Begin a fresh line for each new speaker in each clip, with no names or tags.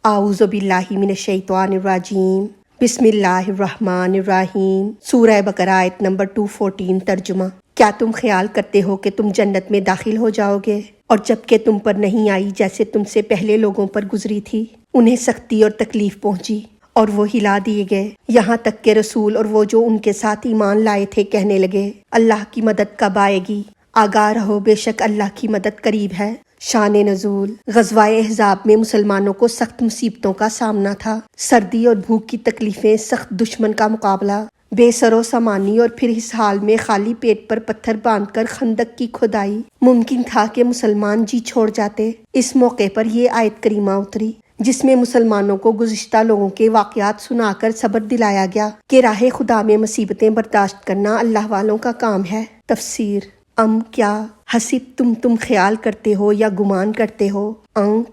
اعوذ باللہ من الشیطان الرجیم، بسم اللہ الرحمن الرحیم۔ سورہ بقرہ آیت نمبر 214 ترجمہ۔ کیا تم خیال کرتے ہو کہ تم جنت میں داخل ہو جاؤ گے اور جبکہ تم پر نہیں آئی جیسے تم سے پہلے لوگوں پر گزری تھی؟ انہیں سختی اور تکلیف پہنچی اور وہ ہلا دیے گئے، یہاں تک کہ رسول اور وہ جو ان کے ساتھ ایمان لائے تھے کہنے لگے اللہ کی مدد کب آئے گی؟ آگاہ رہو، بے شک اللہ کی مدد قریب ہے۔ شان نزول۔ غزوہ احزاب میں مسلمانوں کو سخت مصیبتوں کا سامنا تھا، سردی اور بھوک کی تکلیفیں، سخت دشمن کا مقابلہ، بے سر و سامانی، اور پھر اس حال میں خالی پیٹ پر پتھر باندھ کر خندق کی کھدائی۔ ممکن تھا کہ مسلمان جی چھوڑ جاتے۔ اس موقع پر یہ آیت کریمہ اتری جس میں مسلمانوں کو گزشتہ لوگوں کے واقعات سنا کر صبر دلایا گیا کہ راہ خدا میں مصیبتیں برداشت کرنا اللہ والوں کا کام ہے۔ تفسیر۔ کیا حسب تم خیال کرتے ہو یا گمان کرتے ہو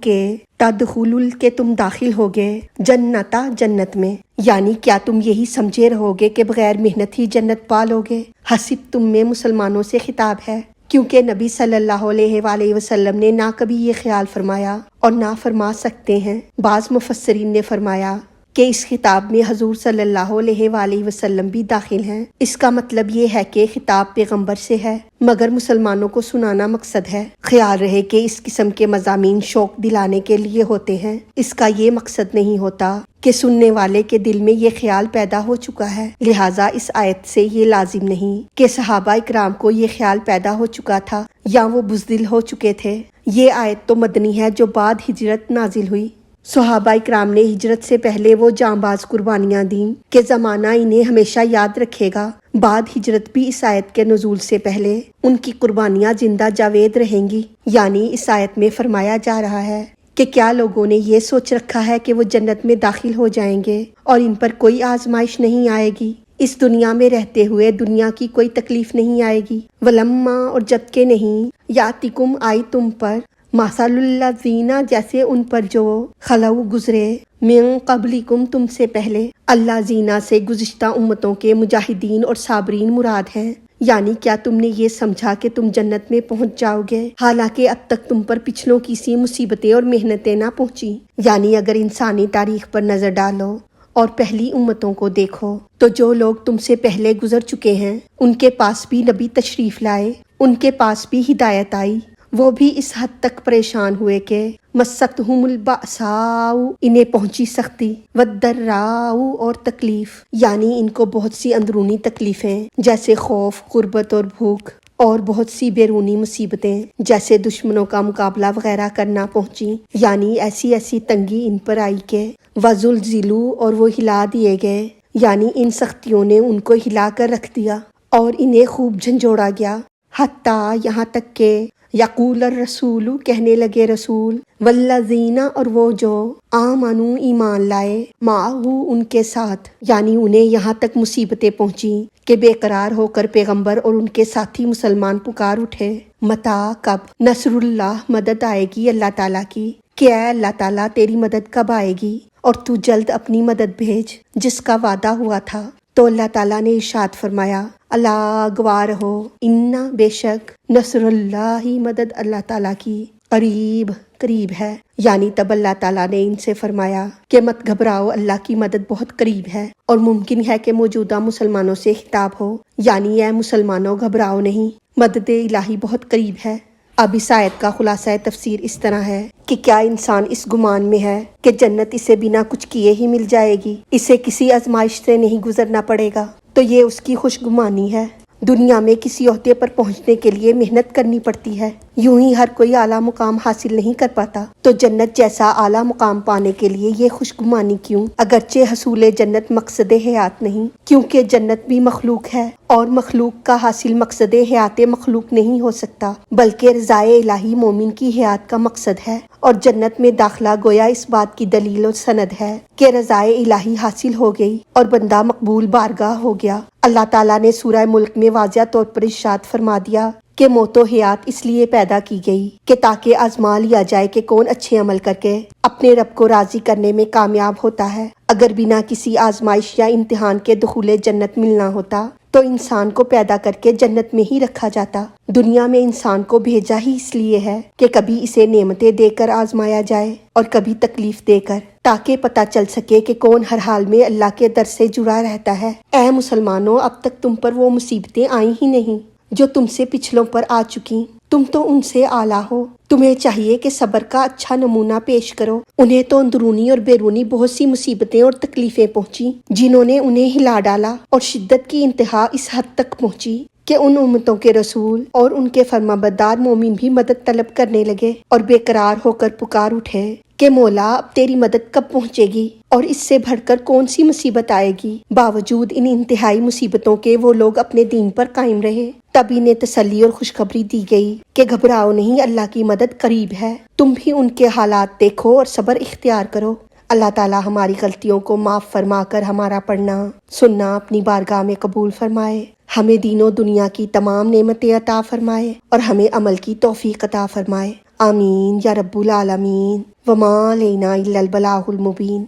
کہ تدخلوا کہ تم داخل ہوگے جنت میں، یعنی کیا تم یہی سمجھے رہوگے کہ بغیر محنت ہی جنت پالوگے؟ حسب تم میں مسلمانوں سے خطاب ہے، کیونکہ نبی صلی اللہ علیہ وآلہ وسلم نے نہ کبھی یہ خیال فرمایا اور نہ فرما سکتے ہیں۔ بعض مفسرین نے فرمایا کہ اس خطاب میں حضور صلی اللہ علیہ وآلہ وسلم بھی داخل ہیں۔ اس کا مطلب یہ ہے کہ خطاب پیغمبر سے ہے مگر مسلمانوں کو سنانا مقصد ہے۔ خیال رہے کہ اس قسم کے مضامین شوق دلانے کے لیے ہوتے ہیں، اس کا یہ مقصد نہیں ہوتا کہ سننے والے کے دل میں یہ خیال پیدا ہو چکا ہے۔ لہٰذا اس آیت سے یہ لازم نہیں کہ صحابہ اکرام کو یہ خیال پیدا ہو چکا تھا یا وہ بزدل ہو چکے تھے۔ یہ آیت تو مدنی ہے جو بعد ہجرت نازل ہوئی۔ صحابہ اکرام نے ہجرت سے پہلے وہ جانباز قربانیاں دیں کہ زمانہ انہیں ہمیشہ یاد رکھے گا۔ بعد ہجرت بھی اس آیت کے نزول سے پہلے ان کی قربانیاں زندہ جاوید رہیں گی، یعنی اس آیت میں فرمایا جا رہا ہے کہ کیا لوگوں نے یہ سوچ رکھا ہے کہ وہ جنت میں داخل ہو جائیں گے اور ان پر کوئی آزمائش نہیں آئے گی؟ اس دنیا میں رہتے ہوئے دنیا کی کوئی تکلیف نہیں آئے گی۔ ولما اور جبکہ نہیں، یاتکم آئی تم پر، مثل الذین جیسے ان پر جو خلو گزرے، من قبلکم تم سے پہلے، اللہ زینا سے گزشتہ امتوں کے مجاہدین اور صابرین مراد ہیں۔ یعنی کیا تم نے یہ سمجھا کہ تم جنت میں پہنچ جاؤ گے حالانکہ اب تک تم پر پچھلوں کی سی مصیبتیں اور محنتیں نہ پہنچی؟ یعنی اگر انسانی تاریخ پر نظر ڈالو اور پہلی امتوں کو دیکھو تو جو لوگ تم سے پہلے گزر چکے ہیں ان کے پاس بھی نبی تشریف لائے، ان کے پاس بھی ہدایت آئی، وہ بھی اس حد تک پریشان ہوئے کہ مستہم البأساء انہیں پہنچی سختی، والضراء اور تکلیف، یعنی ان کو بہت سی اندرونی تکلیفیں جیسے خوف، غربت اور بھوک، اور بہت سی بیرونی مصیبتیں جیسے دشمنوں کا مقابلہ وغیرہ کرنا پہنچی، یعنی ایسی تنگی ان پر آئی کہ وزلزلوا اور وہ ہلا دیے گئے، یعنی ان سختیوں نے ان کو ہلا کر رکھ دیا اور انہیں خوب جھنجھوڑا گیا، حتیٰ یہاں تک کہ یقول الرسول کہنے لگے رسول، والذین اور وہ جو آمنوا ایمان لائے، معہ ان کے ساتھ، یعنی انہیں یہاں تک مصیبتیں پہنچی کہ بے قرار ہو کر پیغمبر اور ان کے ساتھی مسلمان پکار اٹھے، متی کب، نصر اللہ مدد آئے گی اللہ تعالیٰ کی، کہ اے اللہ تعالیٰ تیری مدد کب آئے گی اور تو جلد اپنی مدد بھیج جس کا وعدہ ہوا تھا۔ تو اللہ تعالیٰ نے ارشاد فرمایا، اللہ گواہ رہو، انا بے شک، نصر اللہ مدد اللہ تعالیٰ کی، قریب ہے، یعنی تب اللہ تعالیٰ نے ان سے فرمایا کہ مت گھبراؤ، اللہ کی مدد بہت قریب ہے۔ اور ممکن ہے کہ موجودہ مسلمانوں سے خطاب ہو، یعنی اے مسلمانوں گھبراؤ نہیں، مدد الہی بہت قریب ہے۔ اب اس آیت کا خلاصہ تفسیر اس طرح ہے کہ کیا انسان اس گمان میں ہے کہ جنت اسے بنا کچھ کیے ہی مل جائے گی، اسے کسی آزمائش سے نہیں گزرنا پڑے گا؟ تو یہ اس کی خوش گمانی ہے۔ دنیا میں کسی عہدے پر پہنچنے کے لیے محنت کرنی پڑتی ہے، یوں ہی ہر کوئی اعلیٰ مقام حاصل نہیں کر پاتا، تو جنت جیسا اعلیٰ مقام پانے کے لیے یہ خوش گمانی کیوں؟ اگرچہ حصول جنت مقصد حیات نہیں، کیونکہ جنت بھی مخلوق ہے اور مخلوق کا حاصل مقصد حیات مخلوق نہیں ہو سکتا، بلکہ رضائے الہی مومن کی حیات کا مقصد ہے، اور جنت میں داخلہ گویا اس بات کی دلیل و سند ہے کہ رضائے الہی حاصل ہو گئی اور بندہ مقبول بارگاہ ہو گیا۔ اللہ تعالیٰ نے سورہ ملک میں واضح طور پر ارشاد فرما دیا کہ موت و حیات اس لیے پیدا کی گئی کہ تاکہ آزما لیا جائے کہ کون اچھے عمل کر کے اپنے رب کو راضی کرنے میں کامیاب ہوتا ہے۔ اگر بنا کسی آزمائش یا امتحان کے دخول جنت ملنا ہوتا تو انسان کو پیدا کر کے جنت میں ہی رکھا جاتا۔ دنیا میں انسان کو بھیجا ہی اس لیے ہے کہ کبھی اسے نعمتیں دے کر آزمایا جائے اور کبھی تکلیف دے کر، تاکہ پتہ چل سکے کہ کون ہر حال میں اللہ کے در سے جڑا رہتا ہے۔ اے مسلمانوں، اب تک تم پر وہ مصیبتیں آئی ہی نہیں جو تم سے پچھلوں پر آ چکی، تم تو ان سے اعلیٰ ہو۔ تمہیں چاہیے کہ صبر کا اچھا نمونہ پیش کرو۔ انہیں تو اندرونی اور بیرونی بہت سی مصیبتیں اور تکلیفیں پہنچی جنہوں نے انہیں ہلا ڈالا، اور شدت کی انتہا اس حد تک پہنچی کہ ان امتوں کے رسول اور ان کے فرمانبردار مومن بھی مدد طلب کرنے لگے اور بے قرار ہو کر پکار اٹھے کہ مولا، اب تیری مدد کب پہنچے گی اور اس سے بڑھ کر کون سی مصیبت آئے گی؟ باوجود ان انتہائی مصیبتوں کے وہ لوگ اپنے دین پر قائم رہے۔ تب انہیں تسلی اور خوشخبری دی گئی کہ گھبراؤ نہیں، اللہ کی مدد قریب ہے۔ تم بھی ان کے حالات دیکھو اور صبر اختیار کرو۔ اللہ تعالی ہماری غلطیوں کو معاف فرما کر ہمارا پڑھنا سننا اپنی بارگاہ میں قبول فرمائے، ہمیں دین و دنیا کی تمام نعمتیں عطا فرمائے اور ہمیں عمل کی توفیق عطا فرمائے۔ آمین یا رب العالمین۔ وما علینا الا البلاغ المبین۔